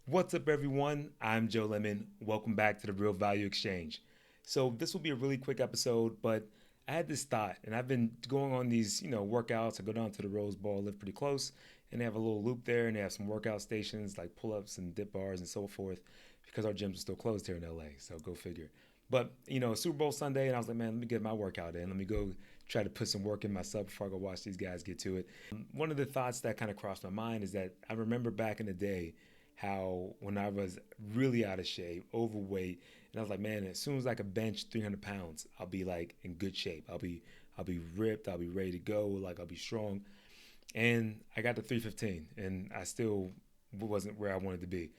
What's up, everyone? I'm Joe Lemon. Welcome back to the Real Value Exchange. So, this will be a really quick episode, but I had this thought, and I've been going on these, workouts. I go down to the Rose Bowl, live pretty close, and they have a little loop there, and they have some workout stations like pull ups and dip bars and so forth because our gyms are still closed here in LA. So, go figure. But, Super Bowl Sunday, and I was like, man, let me get my workout in. Let me go try to put some work in myself before I go watch these guys get to it. One of the thoughts that kind of crossed my mind is that I remember back in the day how when I was really out of shape, overweight, and I was like, man, as soon as I could bench 300 pounds, I'll be like in good shape. I'll be ripped. I'll be ready to go. Like I'll be strong. And I got to 315, and I still wasn't where I wanted to be.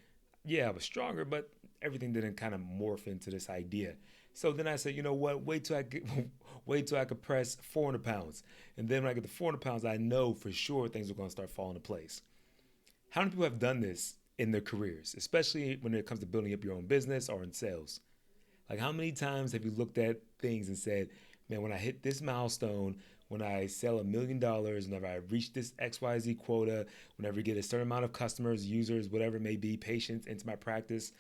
Yeah, I was stronger, but everything didn't kind of morph into this idea. So then I said, you know what? Wait till I could press 400 pounds, and then when I get to 400 pounds, I know for sure things are going to start falling into place. How many people have done this in their careers, especially when it comes to building up your own business or in sales? Like, how many times have you looked at things and said, man, when I hit this milestone, when I sell $1 million, whenever I reach this XYZ quota, whenever I get a certain amount of customers, users, whatever it may be, patients into my practice,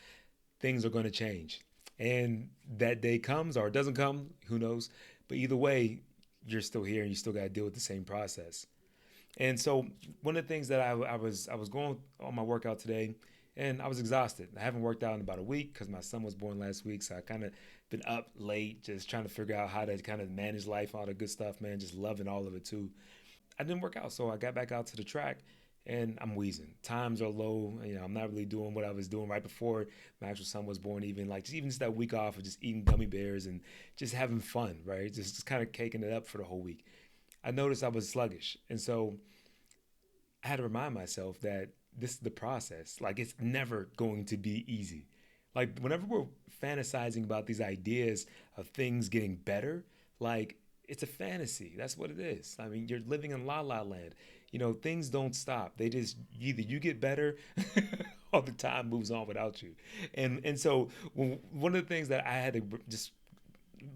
things are going to change. And that day comes or it doesn't come, who knows? But either way, you're still here and you still got to deal with the same process. And so one of the things that I was going on my workout today, and I was exhausted. I haven't worked out in about a week because my son was born last week, so I kind of been up late, just trying to figure out how to kind of manage life, all the good stuff, man. Just loving all of it too. I didn't work out, so I got back out to the track, and I'm wheezing. Times are low. I'm not really doing what I was doing right before my actual son was born. Even just that week off of just eating gummy bears and just having fun, right? Just kind of caking it up for the whole week. I noticed I was sluggish, and so I had to remind myself that this is the process. Like it's never going to be easy. Like whenever we're fantasizing about these ideas of things getting better, like it's a fantasy. That's what it is. I mean, you're living in la la land. Things don't stop. They just either you get better or the time moves on without you. And so one of the things that I had to just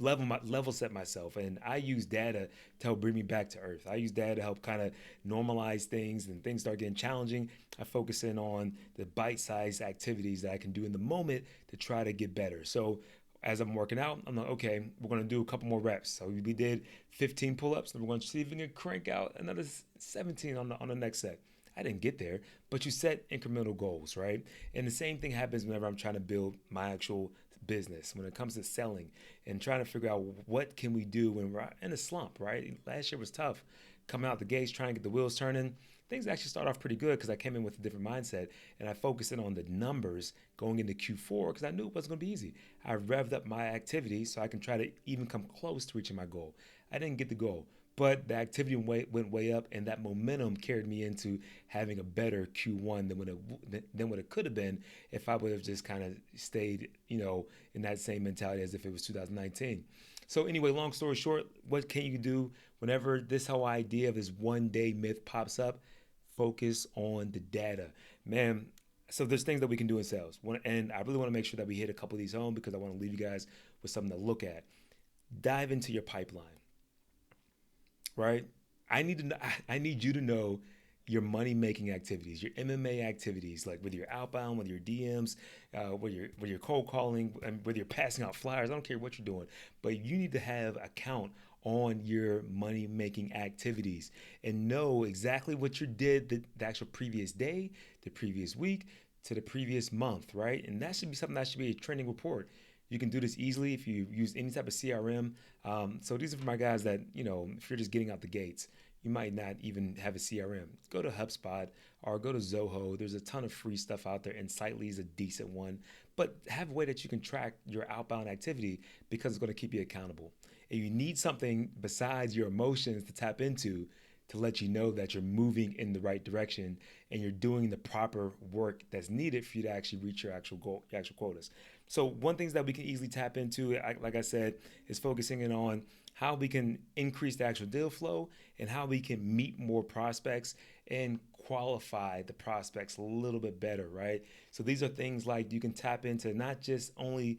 level set myself, and I use data to help bring me back to earth. I use data to help kind of normalize things, and things start getting challenging. I focus in on the bite-sized activities that I can do in the moment to try to get better. So as I'm working out, I'm like, okay, we're going to do a couple more reps. So we did 15 pull-ups, and we're going to see if we can crank out another 17 on the next set. I didn't get there, but you set incremental goals, right? And the same thing happens whenever I'm trying to build my actual business when it comes to selling and trying to figure out what can we do when we're in a slump, right? Last year was tough. Coming out the gates, trying to get the wheels turning. Things actually start off pretty good because I came in with a different mindset and I focused in on the numbers going into Q4 because I knew it wasn't going to be easy. I revved up my activity so I can try to even come close to reaching my goal. I didn't get the goal, but the activity went way up, and that momentum carried me into having a better Q1 than what it could have been if I would have just kind of stayed, in that same mentality as if it was 2019. So anyway, long story short, what can you do whenever this whole idea of this one day myth pops up? Focus on the data, man. So there's things that we can do in sales, and I really want to make sure that we hit a couple of these home because I want to leave you guys with something to look at. Dive into your pipeline, right? I need you to know your money making activities, your MMA activities, like whether you're outbound, whether you're DMs, whether you're cold calling, and whether you're passing out flyers. I don't care what you're doing, but you need to have a count on your money making activities and know exactly what you did the actual previous day, the previous week, to the previous month, right? And that should be something that should be a trending report. You can do this easily if you use any type of CRM. So these are for my guys that, if you're just getting out the gates, you might not even have a CRM. Go to HubSpot or go to Zoho. There's a ton of free stuff out there. Insightly is a decent one, but have a way that you can track your outbound activity because it's going to keep you accountable. And you need something besides your emotions to tap into to let you know that you're moving in the right direction and you're doing the proper work that's needed for you to actually reach your actual goal, your actual quotas. So one things that we can easily tap into, like I said, is focusing in on how we can increase the actual deal flow and how we can meet more prospects and qualify the prospects a little bit better, right? So these are things like you can tap into not just only,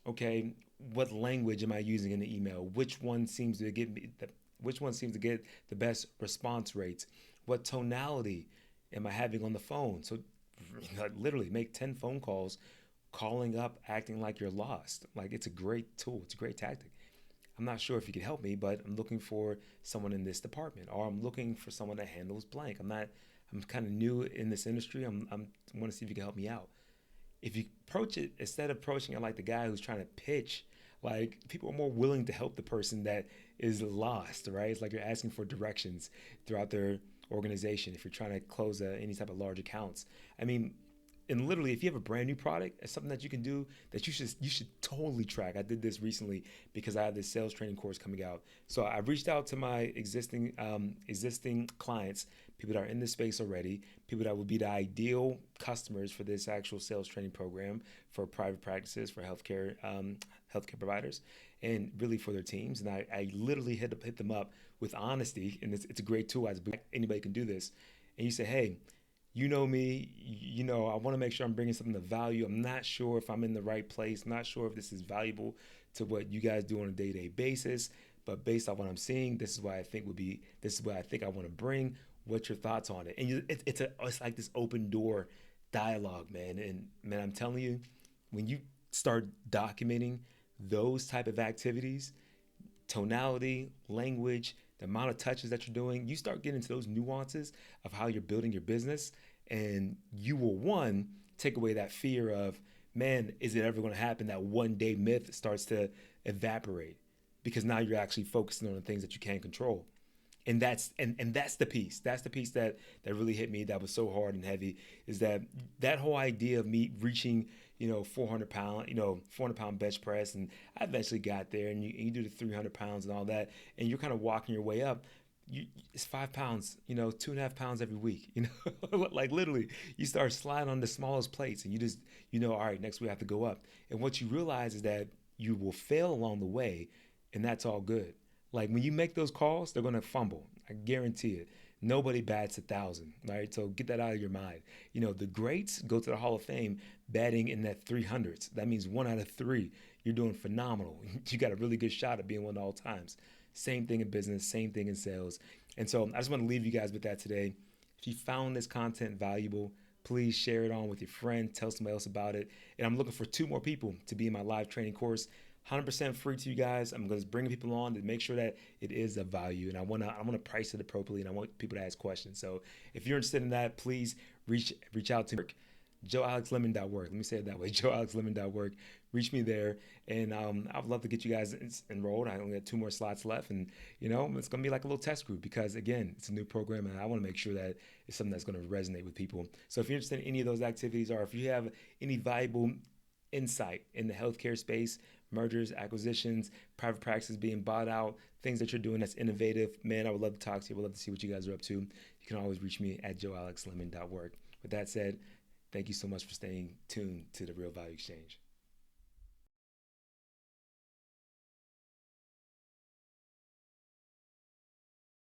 okay, what language am I using in the email? Which one seems to get the best response rates? What tonality am I having on the phone? So literally make 10 phone calls, calling up, acting like you're lost. Like, it's a great tool. It's a great tactic. I'm not sure if you could help me, but I'm looking for someone in this department, or I'm looking for someone that handles blank. I'm kind of new in this industry. I want to see if you can help me out. If you approach it, instead of approaching it like the guy who's trying to pitch, like, people are more willing to help the person that is lost, right? It's like you're asking for directions throughout their organization if you're trying to close any type of large accounts. I mean, and literally, if you have a brand new product, it's something that you can do that you should totally track. I did this recently because I have this sales training course coming out. So I reached out to my existing clients, people that are in this space already, people that would be the ideal customers for this actual sales training program for private practices, for healthcare providers, and really for their teams. And I literally hit them up with honesty, and it's a great tool. Anybody can do this. And you say, hey, you know me, I want to make sure I'm bringing something of value. I'm not sure if I'm in the right place. I'm not sure if this is valuable to what you guys do on a day-to-day basis, but based on what I'm seeing, this is what I think I want to bring. What's your thoughts on it? And it's like this open door dialogue, man. And man, I'm telling you, when you start documenting those type of activities, tonality, language, the amount of touches that you're doing, you start getting into those nuances of how you're building your business, and you will, one, take away that fear of, man, is it ever going to happen? That one day myth starts to evaporate because now you're actually focusing on the things that you can't control. And that's the piece. That's the piece that really hit me. That was so hard and heavy. Is that whole idea of me reaching 400 pound bench press, and I eventually got there. And you do the 300 pounds and all that, and you're kind of walking your way up. It's 5 pounds, 2.5 pounds every week. Like, literally, you start sliding on the smallest plates, and you just all right, next we have to go up. And what you realize is that you will fail along the way, and that's all good. Like, when you make those calls, they're gonna fumble. I guarantee it. Nobody bats 1,000, right? So get that out of your mind. The greats go to the Hall of Fame batting in that 300s. That means 1 out of 3. You're doing phenomenal. You got a really good shot at being one at all times. Same thing in business, same thing in sales. And so I just want to leave you guys with that today. If you found this content valuable, please share it on with your friend, tell somebody else about it. And I'm looking for 2 more people to be in my live training course. 100% free to you guys. I'm going to bring people on to make sure that it is of value, and I want to price it appropriately, and I want people to ask questions. So if you're interested in that, please reach out to me. JoeAlexLemon.work. Let me say it that way. JoeAlexLemon.work. Reach me there, and I'd love to get you guys enrolled. I only got 2 more slots left, and it's going to be like a little test group because, again, it's a new program, and I want to make sure that it's something that's going to resonate with people. So if you're interested in any of those activities, or if you have any valuable insight in the healthcare space, mergers, acquisitions, private practices being bought out, things that you're doing that's innovative, man, I would love to talk to you. I would love to see what you guys are up to. You can always reach me at joealexlemon.work. With that said, thank you so much for staying tuned to the Real Value Exchange.